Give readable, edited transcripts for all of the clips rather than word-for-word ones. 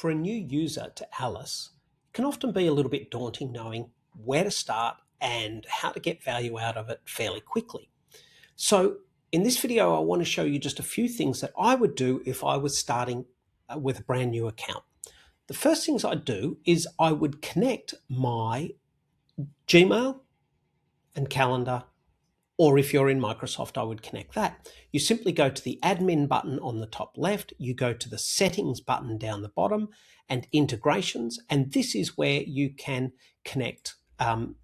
For a new user to Alice, it can often be a little bit daunting knowing where to start and how to get value out of it fairly quickly. So in this video, I want to show you just a few things that I would do if I was starting with a brand new account. The first things I'd do is I would connect my Gmail and calendar, or if you're in Microsoft, I would connect that. You simply go to the admin button on the top left, you go to the settings button down the bottom and integrations, and this is where you can connect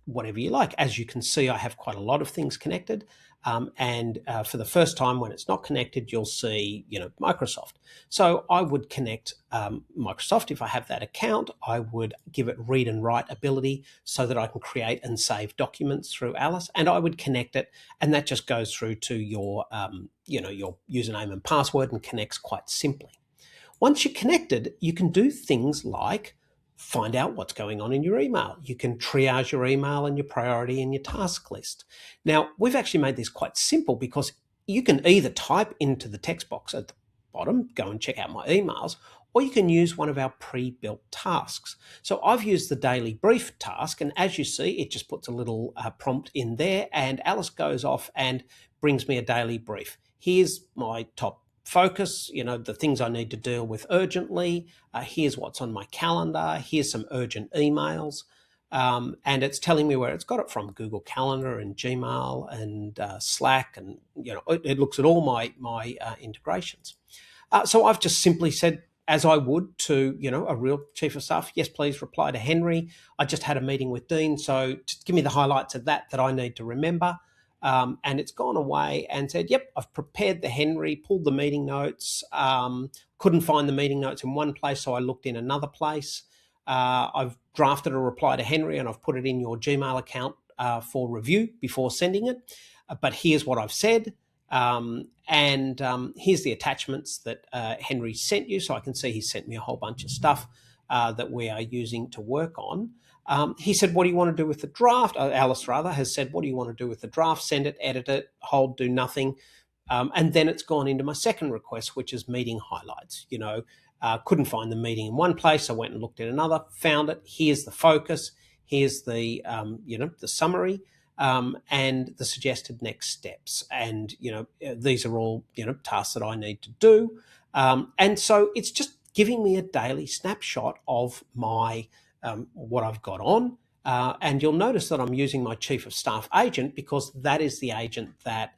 whatever you like. As you can see, I have quite a lot of things connected. And for the first time when it's not connected, you'll see, Microsoft. So I would connect Microsoft. If I have that account, I would give it read and write ability so that I can create and save documents through Alice, and I would connect it, and that just goes through to your, your username and password and connects quite simply. Once you're connected, you can do things like find out what's going on in your email. You can triage your email and your priority and your task list. Now, we've actually made this quite simple because you can either type into the text box at the bottom, go and check out my emails, or you can use one of our pre-built tasks. So I've used the daily brief task, and as you see, it just puts a little prompt in there, and Alice goes off and brings me a daily brief. Here's my top focus, the things I need to deal with urgently. Here's what's on my calendar. Here's some urgent emails. And it's telling me where it's got it from: Google Calendar and Gmail and Slack. And, it looks at all my integrations. So I've just simply said, as I would to, a real chief of staff, yes, please reply to Henry. I just had a meeting with Dean, so just give me the highlights of that I need to remember. And it's gone away and said, yep, I've prepared the Henry, pulled the meeting notes, couldn't find the meeting notes in one place, so I looked in another place. I've drafted a reply to Henry and I've put it in your Gmail account for review before sending it. But here's what I've said. And here's the attachments that Henry sent you. So I can see he sent me a whole bunch of stuff that we are using to work on. He said, what do you want to do with the draft? Alice, rather, has said, what do you want to do with the draft? Send it, edit it, hold, do nothing. And then it's gone into my second request, which is meeting highlights. Couldn't find the meeting in one place. I went and looked in another, found it. Here's the focus. Here's the, the summary. And the suggested next steps. And, these are all, tasks that I need to do. And so it's just giving me a daily snapshot of my, what I've got on. And you'll notice that I'm using my chief of staff agent because that is the agent that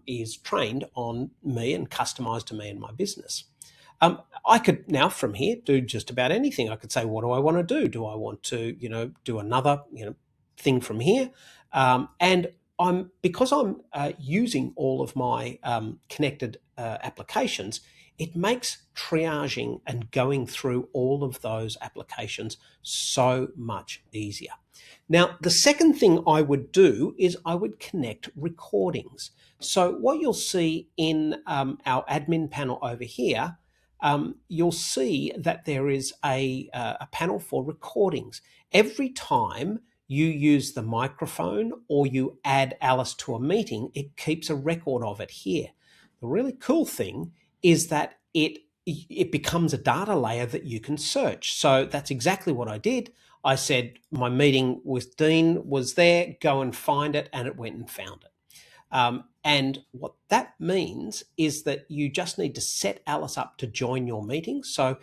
is trained on me and customized to me and my business. I could now from here do just about anything. I could say, what do I want to do? Do I want to, do another, thing from here? And because I'm using all of my connected applications, it makes triaging and going through all of those applications so much easier. Now, the second thing I would do is I would connect recordings. So what you'll see in our admin panel over here, you'll see that there is a panel for recordings. Every time you use the microphone or you add Alice to a meeting, it keeps a record of it here. The really cool thing is that it becomes a data layer that you can search. So that's exactly what I did. I said my meeting with Dean was there, go and find it, and it went and found it. And what that means is that you just need to set Alice up to join your meeting. So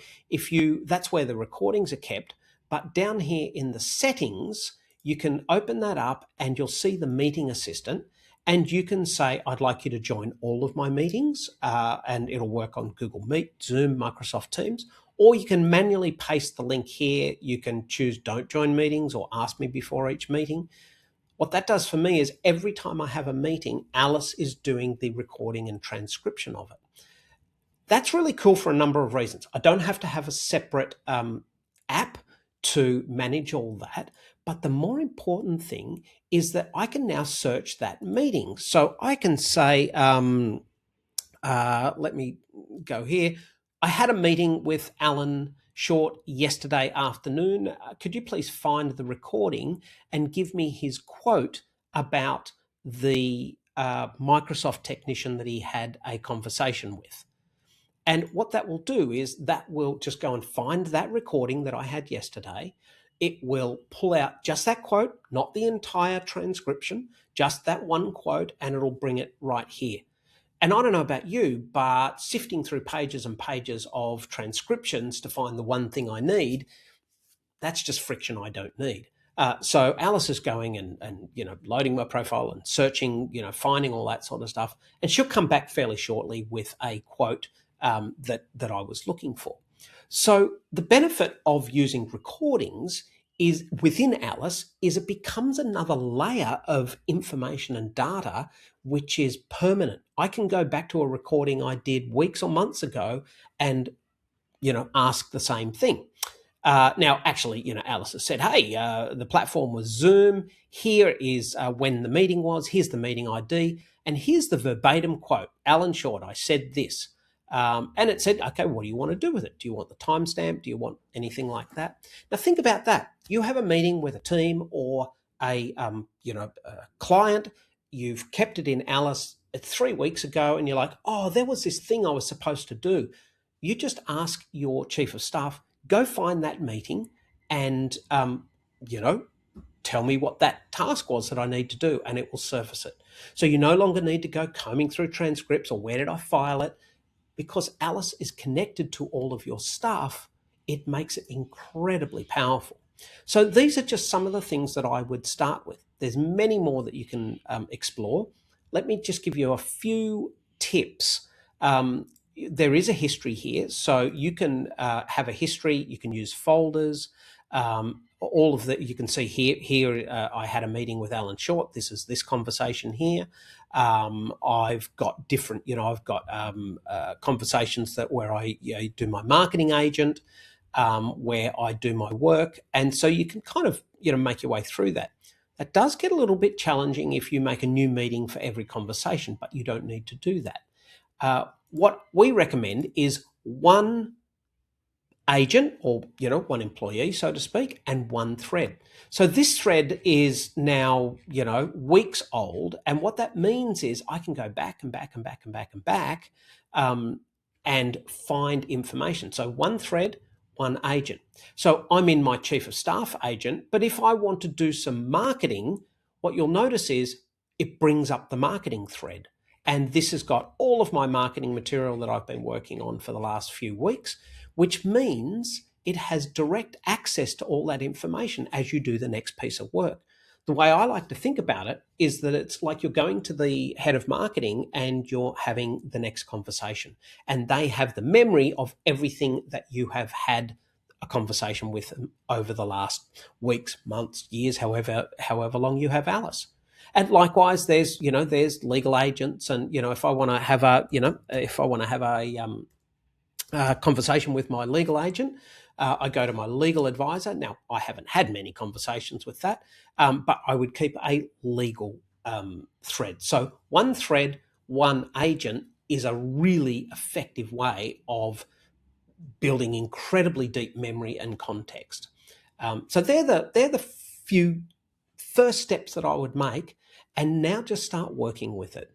that's where the recordings are kept. But down here in the settings, you can open that up and you'll see the meeting assistant, and you can say, I'd like you to join all of my meetings, and it'll work on Google Meet, Zoom, Microsoft Teams, or you can manually paste the link here. You can choose don't join meetings or ask me before each meeting. What that does for me is every time I have a meeting, Alice is doing the recording and transcription of it. That's really cool for a number of reasons. I don't have to have a separate app to manage all that. But the more important thing is that I can now search that meeting. So I can say, let me go here. I had a meeting with Alan Short yesterday afternoon. Could you please find the recording and give me his quote about the Microsoft technician that he had a conversation with? And what that will do is that will just go and find that recording that I had yesterday. It will pull out just that quote, not the entire transcription, just that one quote, and it'll bring it right here. And I don't know about you, but sifting through pages and pages of transcriptions to find the one thing I need, that's just friction I don't need. So Alice is going and loading my profile and searching, finding all that sort of stuff, and she'll come back fairly shortly with a quote that I was looking for. So the benefit of using recordings is within Alice is it becomes another layer of information and data which is permanent. I can go back to a recording I did weeks or months ago and ask the same thing. Now, actually, Alice has said, hey, the platform was Zoom. Here is when the meeting was. Here's the meeting ID. And here's the verbatim quote. Alan Short, I said this. And it said, okay, what do you want to do with it? Do you want the timestamp? Do you want anything like that? Now, think about that. You have a meeting with a team or a client. You've kept it in Alice 3 weeks ago, and you're like, oh, there was this thing I was supposed to do. You just ask your chief of staff, go find that meeting and, tell me what that task was that I need to do, and it will surface it. So you no longer need to go combing through transcripts or where did I file it? Because Alice is connected to all of your staff, it makes it incredibly powerful. So these are just some of the things that I would start with. There's many more that you can explore. Let me just give you a few tips. There is a history here, so you can have a history. You can use folders. All of that you can see here. Here, I had a meeting with Alan Short. This is this conversation here. I've got different, I've got conversations where I do my marketing agent, where I do my work, and so you can kind of make your way through that. That does get a little bit challenging if you make a new meeting for every conversation, but you don't need to do that. What we recommend is one agent or one employee, so to speak, and one thread. So this thread is now weeks old, and what that means is I can go back and back and back and back and back and find information. So one thread, one agent. So I'm in my chief of staff agent, but if I want to do some marketing, what you'll notice is it brings up the marketing thread. And this has got all of my marketing material that I've been working on for the last few weeks, which means it has direct access to all that information as you do the next piece of work. The way I like to think about it is that it's like you're going to the head of marketing and you're having the next conversation, and they have the memory of everything that you have had a conversation with them over the last weeks, months, years, however long you have Alice. And likewise, there's legal agents, and if I want to have a conversation with my legal agent, I go to my legal advisor. Now, I haven't had many conversations with that, but I would keep a legal thread. So one thread, one agent is a really effective way of building incredibly deep memory and context. So they're the few first steps that I would make, and now just start working with it.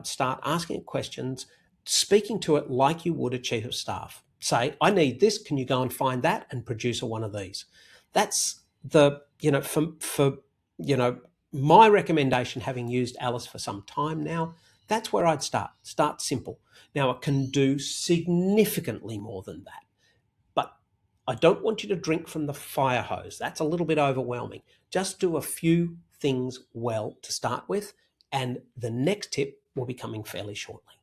Start asking it questions, speaking to it like you would a chief of staff. Say, I need this. Can you go and find that and produce one of these? That's for my recommendation, having used Alice for some time now, that's where I'd start. Start simple. Now, it can do significantly more than that, but I don't want you to drink from the fire hose. That's a little bit overwhelming. Just do a few things well to start with, and the next tip will be coming fairly shortly.